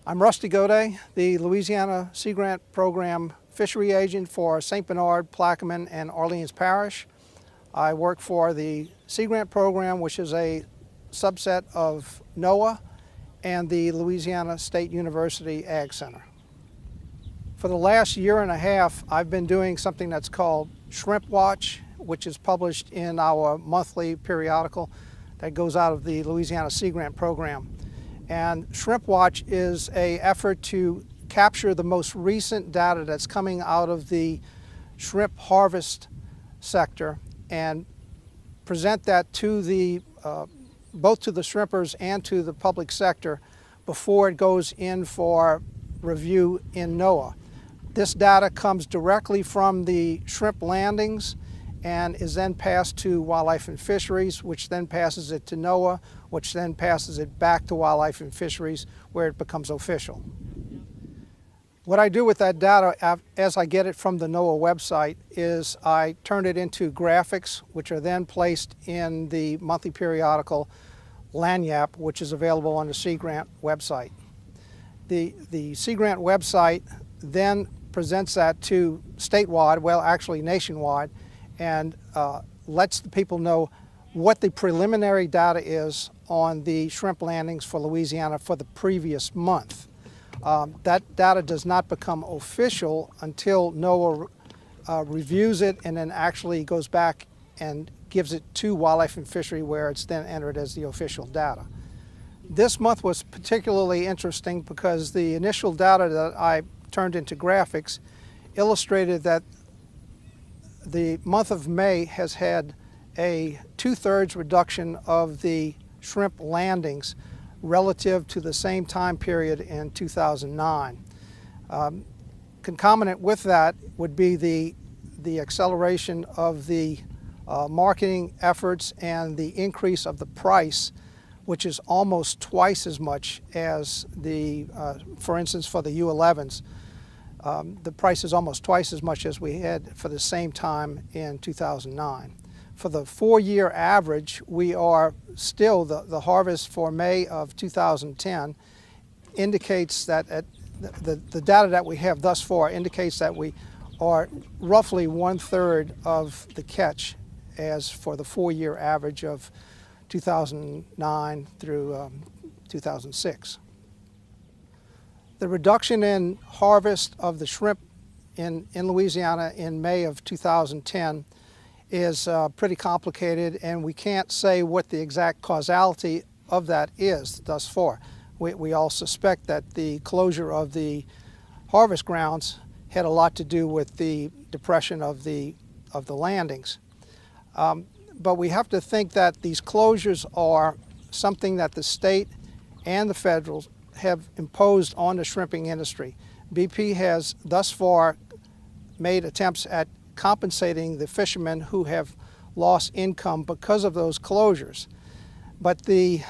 I'm Rusty Gaude, the Louisiana Sea Grant Program fishery agent for St. Bernard, Plaquemine, and Orleans Parish. I work for the Sea Grant Program, which is a subset of NOAA and the Louisiana State University Ag Center. For the last year and a half, I've been doing something that's called Shrimp Watch, which is published in our monthly periodical that goes out of the Louisiana Sea Grant Program. And Shrimp Watch is an effort to capture the most recent data that's coming out of the shrimp harvest sector and present that to the both to the shrimpers and to the public sector before it goes in for review in NOAA. This data comes directly from the shrimp landings and is then passed to Wildlife and Fisheries, which then passes it to NOAA, which then passes it back to Wildlife and Fisheries, where it becomes official. What I do with that data as I get it from the NOAA website is I turn it into graphics, which are then placed in the monthly periodical Lanyap, which is available on the Sea Grant website. The Sea Grant website then presents that to statewide, well actually nationwide, and lets the people know what the preliminary data is on the shrimp landings for Louisiana for the previous month. That data does not become official until NOAA reviews it and then actually goes back and gives it to Wildlife and Fishery, where it's then entered as the official data. This month was particularly interesting because the initial data that I turned into graphics illustrated that the month of May has had a 2/3 reduction of the shrimp landings relative to the same time period in 2009. Concomitant with that would be the acceleration of the marketing efforts and the increase of the price, which is almost twice as much as for instance, for the U11s. The price is almost twice as much as we had for the same time in 2009. For the 4-year average, we are still, the harvest for May of 2010 indicates that the data that we have thus far indicates that we are roughly 1/3 of the catch as for the 4-year average of 2009 through 2006. The reduction in harvest of the shrimp in Louisiana in May of 2010 is pretty complicated, and we can't say what the exact causality of that is thus far. We all suspect that the closure of the harvest grounds had a lot to do with the depression of the landings. But we have to think that these closures are something that the state and the federal have imposed on the shrimping industry. BP has thus far made attempts at compensating the fishermen who have lost income because of those closures. But there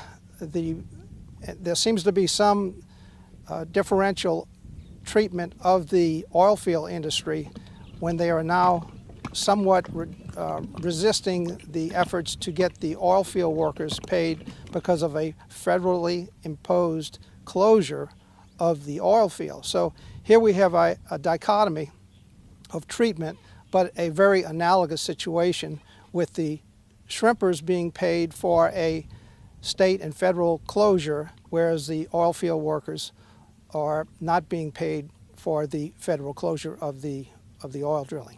seems to be some differential treatment of the oil field industry when they are now somewhat resisting the efforts to get the oil field workers paid because of a federally imposed closure of the oil field. So here we have a dichotomy of treatment, but a very analogous situation with the shrimpers being paid for a state and federal closure, whereas the oil field workers are not being paid for the federal closure of the oil drilling.